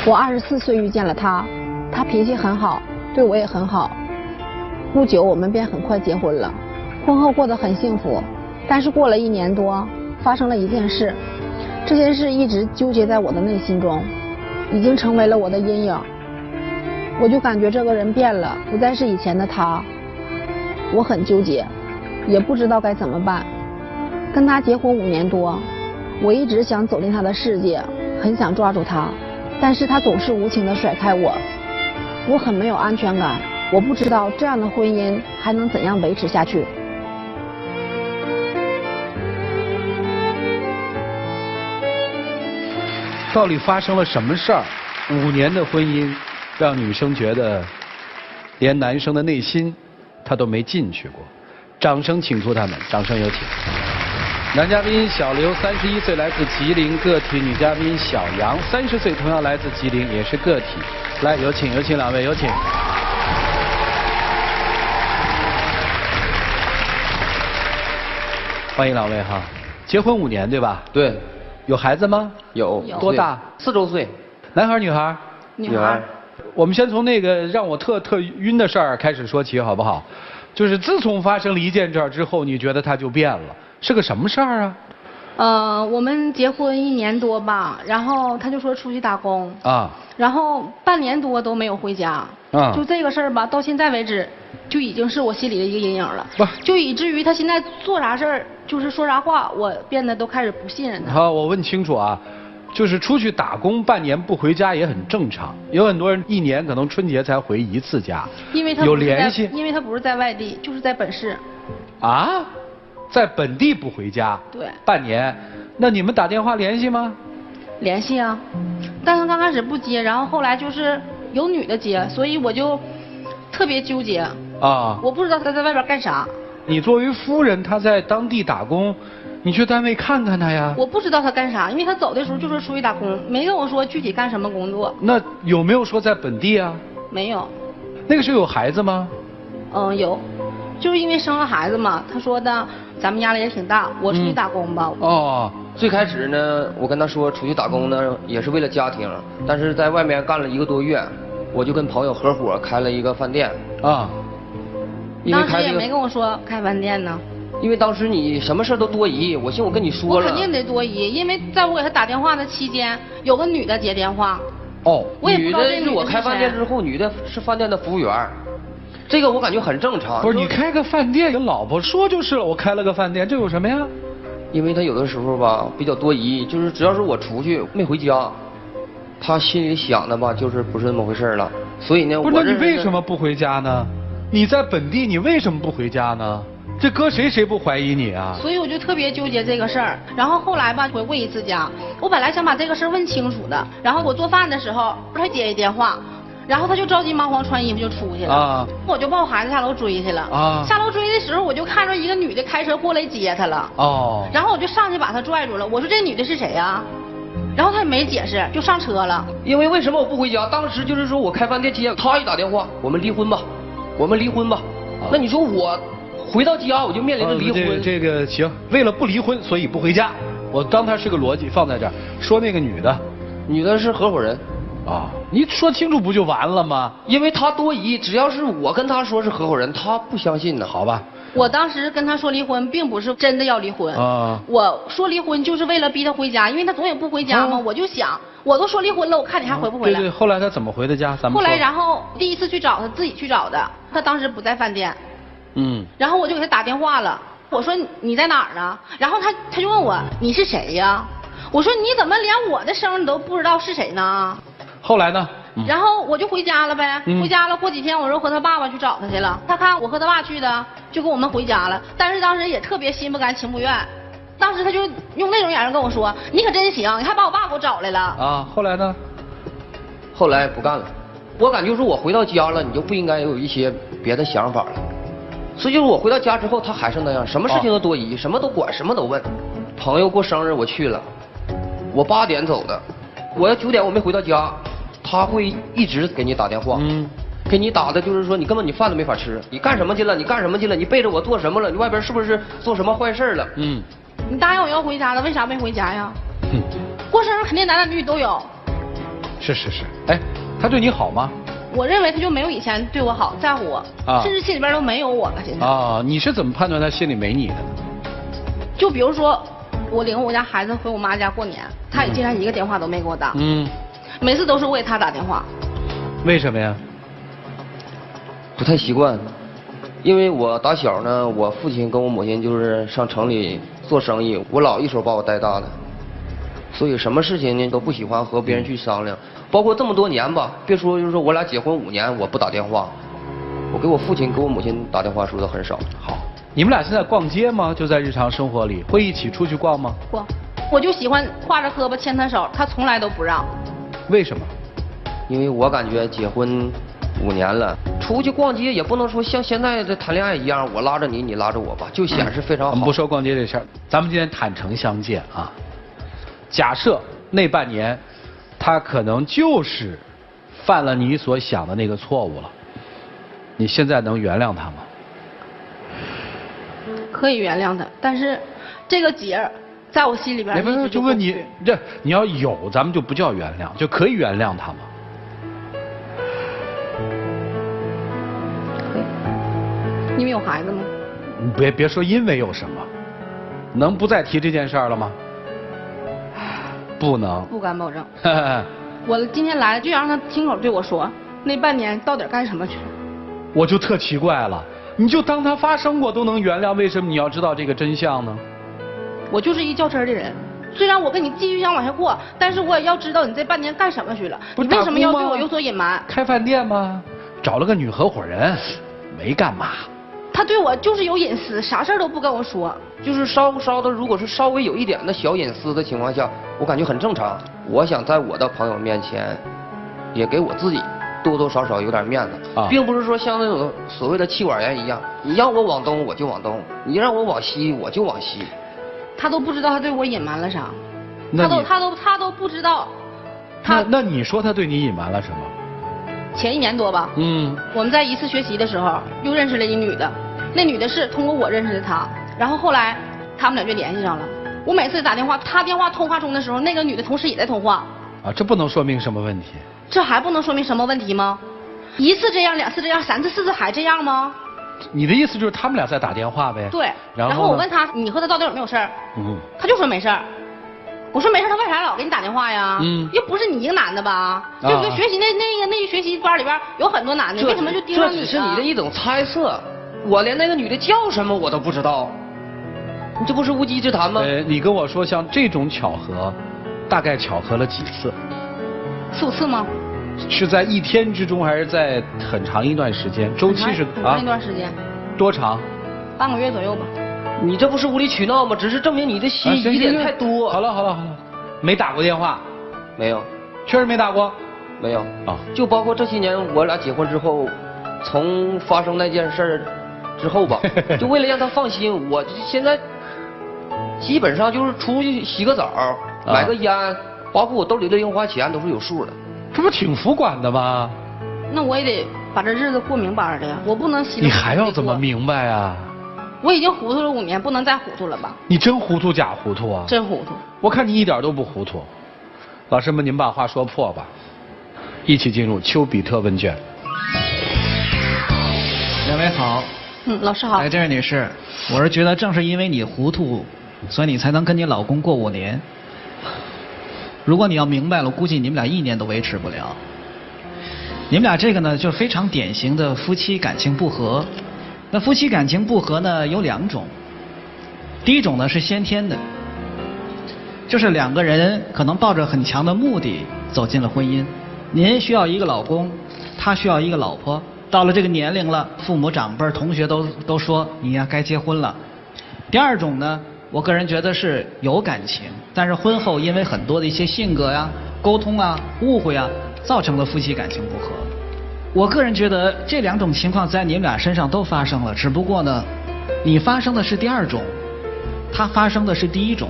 我24岁遇见了他，他脾气很好，对我也很好。不久我们便很快结婚了，婚后过得很幸福。但是过了1年多，发生了一件事，这件事一直纠结在我的内心中，已经成为了我的阴影。我就感觉这个人变了，不再是以前的他。我很纠结，也不知道该怎么办。跟他结婚5年多，我一直想走进他的世界，很想抓住他，但是他总是无情地甩开我。我很没有安全感，我不知道这样的婚姻还能怎样维持下去。到底发生了什么事儿？5年的婚姻，让女生觉得连男生的内心她都没进去过。掌声请出他们，掌声有请。男嘉宾小刘31岁，来自吉林个体；女嘉宾小杨30岁，同样来自吉林，也是个体。来，有请2位，有请。欢迎2位哈。结婚5年对吧？对。有孩子吗？有。多大？4周岁。男孩女孩？女孩。我们先从那个让我特晕的事儿开始说起，好不好？就是自从发生了一件这儿之后，你觉得他就变了，是个什么事儿啊？我们结婚1年多吧，然后他就说出去打工啊，然后半年多都没有回家啊，就这个事儿吧，到现在为止就已经是我心里的一个阴影了，就以至于他现在做啥事儿，就是说啥话，我变得都开始不信任他。好，我问清楚啊。就是出去打工半年不回家也很正常，有很多人1年可能春节才回1次家，因为他有联系，因为他不是在外地，就是在本市。啊，在本地不回家？对。半年，那你们打电话联系吗？联系啊，但是刚开始不接，然后后来就是有女的接，所以我就特别纠结啊，我不知道他在外边干啥。你作为夫人，他在当地打工。你去单位看看他呀。我不知道他干啥，因为他走的时候就说出去打工，没跟我说具体干什么工作。那有没有说在本地啊？没有。那个时候有孩子吗？有，就是因为生了孩子嘛。他说的咱们压力也挺大，我出去打工吧。哦，最开始呢，我跟他说出去打工呢，也是为了家庭，但是在外面干了1个多月，我就跟朋友合伙开了一个饭店。啊。当时也没跟我说开饭店呢。因为当时你什么事都多疑，我寻我跟你说了。我肯定得多疑，因为在我给他打电话的期间，有个女的接电话。哦。我也不知道这女的是谁。女的是我开饭店之后，女的是饭店的服务员，这个我感觉很正常。不是你开个饭店，跟老婆说就是了，我开了个饭店，这有什么呀？因为他有的时候吧比较多疑，就是只要是我出去没回家，他心里想的吧就是不是那么回事了。所以呢，不是那你为什么不回家呢？你在本地，你为什么不回家呢？这搁谁不怀疑你啊？所以我就特别纠结这个事儿。然后后来吧，回过1次家，我本来想把这个事儿问清楚的。然后我做饭的时候，他接一电话，然后他就着急忙慌穿衣服就出去了。啊！我就抱孩子下楼追去了。啊！下楼追的时候，我就看着一个女的开车过来接他了。哦！然后我就上去把他拽住了，我说这女的是谁呀？然后他也没解释，就上车了。因为什么我不回家？当时就是说我开饭店期间，他一打电话，我们离婚吧，我们离婚吧。那你说我回到家我就面临着离婚。这个行，为了不离婚，所以不回家。我当它是个逻辑放在这儿。说那个女的是合伙人。啊，你说清楚不就完了吗？因为他多疑，只要是我跟他说是合伙人，他不相信呢。好吧。我当时跟他说离婚，并不是真的要离婚啊。我说离婚就是为了逼他回家，因为他总也不回家嘛。我就想，我都说离婚了，我看你还回不回来？对，后来他怎么回的家？咱们后来，然后第1次去找他，自己去找的。他当时不在饭店。然后我就给他打电话了，我说你在哪儿呢？然后他就问我你是谁呀？我说你怎么连我的声你都不知道是谁呢？后来呢？然后我就回家了呗，回家了。过几天我又和他爸爸去找他去了，他看我和他爸去的，就跟我们回家了。但是当时也特别心不甘情不愿，当时他就用那种眼神跟我说：“你可真行，你还把我爸给我找来了。”啊，后来呢？后来不干了。我感觉说我回到家了，你就不应该有一些别的想法了。所以就是我回到家之后，他还是那样，什么事情都多疑，什么都管，什么都问。朋友过生日我去了，我8点走的，我要9点我没回到家，他会一直给你打电话，给你打的就是说你根本你饭都没法吃，你干什么去了？你干什么去了？你背着我做什么了？你外边是不是做什么坏事了？你答应我要回家了，为啥没回家呀？过生日肯定男男女女都有。是是是，哎，他对你好吗？我认为他就没有以前对我好，在乎我，甚至心里边都没有我了。现在啊，你是怎么判断他心里没你的呢？就比如说，我领我家孩子回我妈家过年，他也竟然一个电话都没给我打。每次都是我给他打电话。为什么呀？不太习惯，因为我打小呢，我父亲跟我母亲就是上城里做生意，我姥一手把我带大的，所以什么事情呢都不喜欢和别人去商量，包括这么多年吧，别说就是说我俩结婚5年，我不打电话，我给我父亲给我母亲打电话说的很少。好，你们俩现在逛街吗？就在日常生活里会一起出去逛吗？逛，我就喜欢挎着胳膊牵他手，他从来都不让。为什么？因为我感觉结婚5年了，出去逛街也不能说像现在的谈恋爱一样，我拉着你，你拉着我吧，就显示非常好。我们不说逛街这事儿，咱们今天坦诚相见啊。假设那半年，他可能就是犯了你所想的那个错误了，你现在能原谅他吗？可以原谅他，但是这个结儿在我心里边一直就问你，这你要有，咱们就不叫原谅，就可以原谅他吗？可以。因为有孩子吗？你别说因为有什么，能不再提这件事儿了吗？不能。不敢保证。我今天来了就想让他亲口对我说，那半年到底干什么去了？我就特奇怪了，你就当他发生过都能原谅，为什么你要知道这个真相呢？我就是一较真的人，虽然我跟你继续想往下过，但是我也要知道你这半年干什么去了，你为什么要对我有所隐瞒？开饭店吗？找了个女合伙人，没干嘛。他对我就是有隐私，啥事儿都不跟我说。就是稍的，如果是稍微有一点的小隐私的情况下，我感觉很正常。我想在我的朋友面前，也给我自己多多少少有点面子，并不是说像那种所谓的妻管严一样，你让我往东我就往东，你让我往西我就往西。他都不知道他对我隐瞒了啥，他都不知道。那你说他对你隐瞒了什么？前1年多吧，我们在一次学习的时候又认识了一女的，那女的是通过我认识的他，然后后来他们俩就联系上了。我每次打电话，他电话通话中的时候，那个女的同时也在通话。啊，这不能说明什么问题？这还不能说明什么问题吗？1次这样，2次这样，3次4次还这样吗？你的意思就是他们俩在打电话呗？对。然后我问他，你和他到底有没有事儿？他就说没事儿。我说没事，他为啥老给你打电话呀？又不是你一个男的吧？对不对？学习那学习班里边有很多男的，为什么就盯上你？这只是你的一种猜测，我连那个女的叫什么我都不知道，你这不是无稽之谈吗？你跟我说像这种巧合，大概巧合了几次？4、5次吗？是在1天之中，还是在很长一段时间？周期是很长一段时间。多长？半个月左右吧。你这不是无理取闹吗？只是证明你的心疑点太多。好了，没打过电话？没有。确实没打过？没有。啊，就包括这些年我俩结婚之后，从发生那件事之后吧，就为了让他放心，我现在基本上就是出去洗个澡，买个烟，包括我兜里的零花钱都是有数的。这不挺服管的吗？那我也得把这日子过明白的呀，我不能稀里糊涂。你还要怎么明白啊？我已经糊涂了5年，不能再糊涂了吧？你真糊涂假糊涂啊？真糊涂。我看你一点都不糊涂。老师们，您把话说破吧。一起进入丘比特问卷。两位好。老师好。哎，这位女士，我是觉得正是因为你糊涂，所以你才能跟你老公过5年。如果你要明白了，估计你们俩1年都维持不了。你们俩这个呢，就非常典型的夫妻感情不和。那夫妻感情不和呢，有2种。第一种呢是先天的，就是2个人可能抱着很强的目的走进了婚姻。您需要一个老公，他需要一个老婆。到了这个年龄了，父母长辈同学都说你呀该结婚了。第2种呢，我个人觉得是有感情，但是婚后因为很多的一些性格呀、沟通啊、误会啊，造成了夫妻感情不和。我个人觉得这2种情况在你们俩身上都发生了，只不过呢，你发生的是第2种，他发生的是第1种。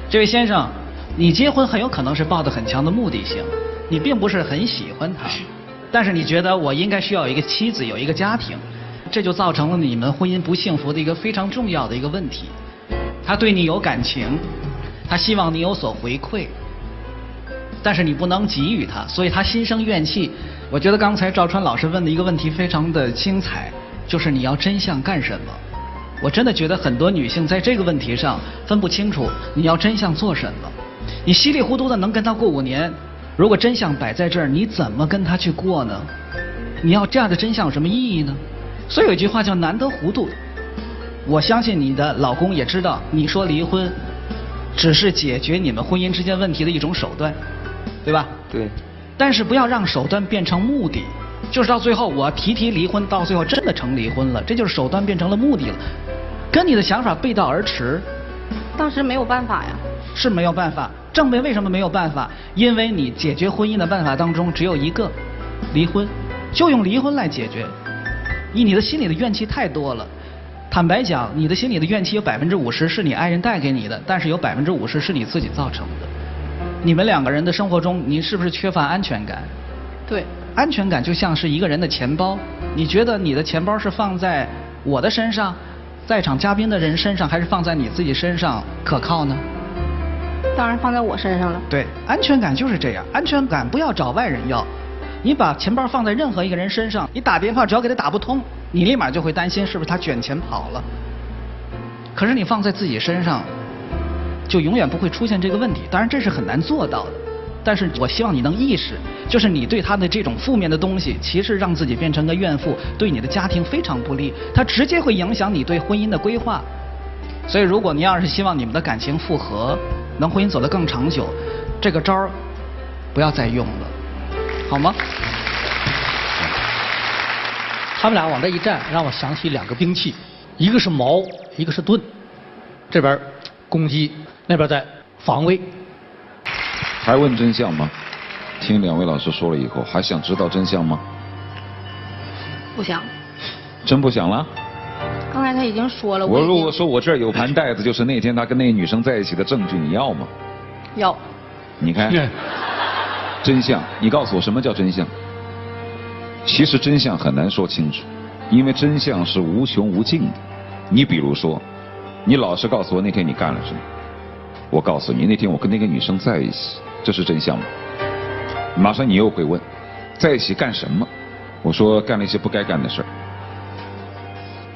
这位先生，你结婚很有可能是抱着很强的目的性，你并不是很喜欢他，但是你觉得我应该需要一个妻子，有一个家庭，这就造成了你们婚姻不幸福的一个非常重要的一个问题。他对你有感情，他希望你有所回馈，但是你不能给予他，所以他心生怨气。我觉得刚才赵川老师问的一个问题非常的精彩，就是你要真相干什么？我真的觉得很多女性在这个问题上分不清楚你要真相做什么。你稀里糊涂的能跟他过5年，如果真相摆在这儿，你怎么跟他去过呢？你要这样的真相有什么意义呢？所以有一句话叫难得糊涂。我相信你的老公也知道，你说离婚只是解决你们婚姻之间问题的一种手段，对吧？对。但是不要让手段变成目的，就是到最后我提离婚，到最后真的成离婚了，这就是手段变成了目的了，跟你的想法背道而驰。当时没有办法呀。是没有办法。郑梅为什么没有办法？因为你解决婚姻的办法当中只有一个，离婚，就用离婚来解决。你的心里的怨气太多了。坦白讲，你的心里的怨气有50%是你爱人带给你的，但是有50%是你自己造成的。你们2个人的生活中，你是不是缺乏安全感？对。安全感就像是一个人的钱包，你觉得你的钱包是放在我的身上，在场嘉宾的人身上，还是放在你自己身上可靠呢？当然放在我身上了。对，安全感就是这样，安全感不要找外人要。你把钱包放在任何一个人身上，你打电话只要给他打不通，你立马就会担心是不是他卷钱跑了。可是你放在自己身上，就永远不会出现这个问题。当然这是很难做到的，但是我希望你能意识，就是你对他的这种负面的东西，其实让自己变成个怨妇，对你的家庭非常不利，它直接会影响你对婚姻的规划。所以如果你要是希望你们的感情复合，能婚姻走得更长久，这个招儿不要再用了，好吗？他们俩往这一站，让我想起2个兵器，一个是矛，一个是盾。这边攻击，那边在防卫。还问真相吗？听2位老师说了以后，还想知道真相吗？不想。真不想了？刚才他已经说了。我如果说我这儿有盘带子，就是那天他跟那个女生在一起的证据，你要吗？要。你看，真相，你告诉我什么叫真相？其实真相很难说清楚，因为真相是无穷无尽的。你比如说，你老实告诉我那天你干了什么，我告诉你那天我跟那个女生在一起，这是真相吗？马上你又会问，在一起干什么？我说干了一些不该干的事儿，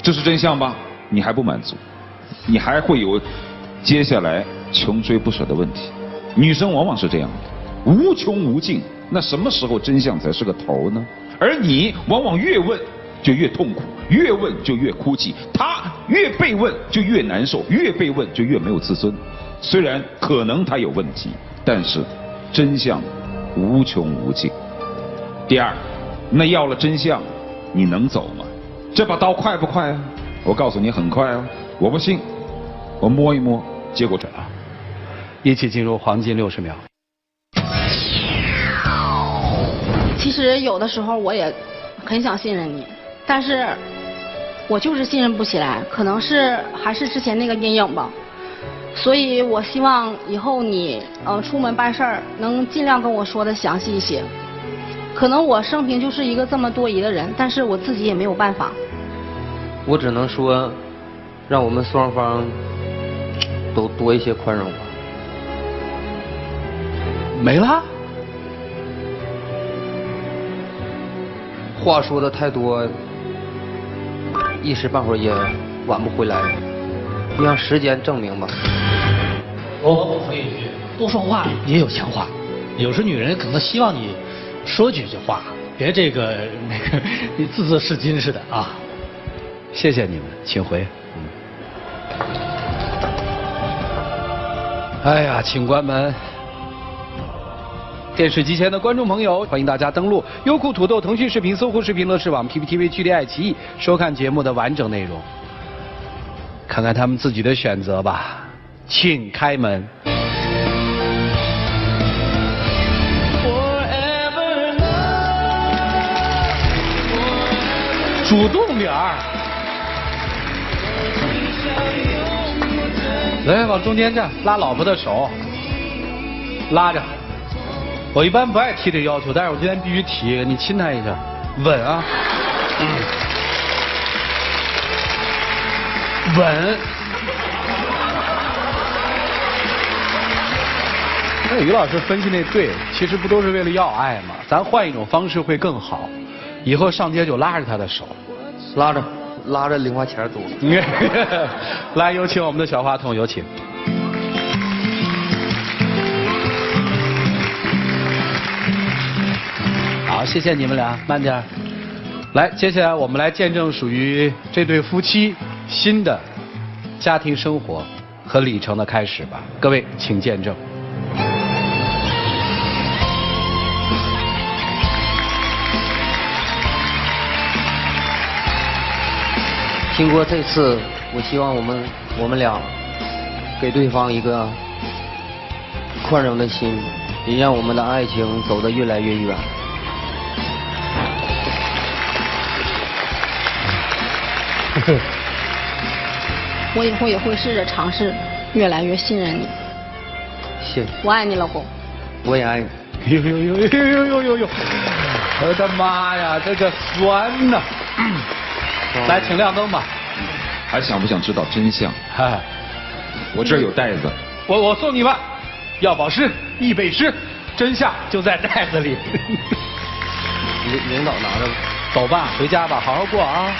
这是真相吧？你还不满足，你还会有接下来穷追不舍的问题。女生往往是这样的，无穷无尽，那什么时候真相才是个头呢？而你往往越问就越痛苦，越问就越哭泣，他越被问就越难受，越被问就越没有自尊。虽然可能他有问题，但是真相无穷无尽。第二，那要了真相，你能走吗？这把刀快不快啊？我告诉你很快啊！我不信，我摸一摸，结果准了。一起进入黄金60秒。其实有的时候我也很想信任你，但是我就是信任不起来，可能是还是之前那个阴影吧。所以我希望以后你出门办事儿能尽量跟我说的详细一些。可能我生平就是一个这么多疑的人，但是我自己也没有办法。我只能说，让我们双方都多一些宽容吧。没了。话说的太多，一时半会儿也挽不回来，就让时间证明吧。我补充一句，多说话也有强化。有时女人可能希望你说几句话，别那个你字是金似的啊。谢谢你们，请回。哎呀，请关门。电视机前的观众朋友，欢迎大家登录优酷、土豆、腾讯视频、搜狐视频、乐视网、PPTV、趣力、爱奇艺，收看节目的完整内容。看看他们自己的选择吧，请开门。主动点儿，来往中间站，拉老婆的手，拉着。我一般不爱提这要求，但是我今天必须提，你亲他一下，稳啊，稳。刚才于老师分析那对，其实不都是为了要爱吗？咱换一种方式会更好。以后上街就拉着他的手，拉着零花钱走。来，有请我们的小话筒，有请。好，谢谢你们俩，慢点。来，接下来我们来见证属于这对夫妻新的家庭生活和里程的开始吧。各位，请见证。经过这次，我希望我们俩给对方一个宽容的心，也让我们的爱情走得越来越远。我以后也会试着尝试，越来越信任你。谢谢。我爱你，老公。我也爱你。呦呦呦呦呦呦呦呦！我的妈呀，这个酸呐！来，请亮灯吧。还想不想知道真相？嗨，我这儿有袋子。我送你吧，要保湿，易背诗，真相就在袋子里。领导拿着吧。走吧，回家吧，好好过啊。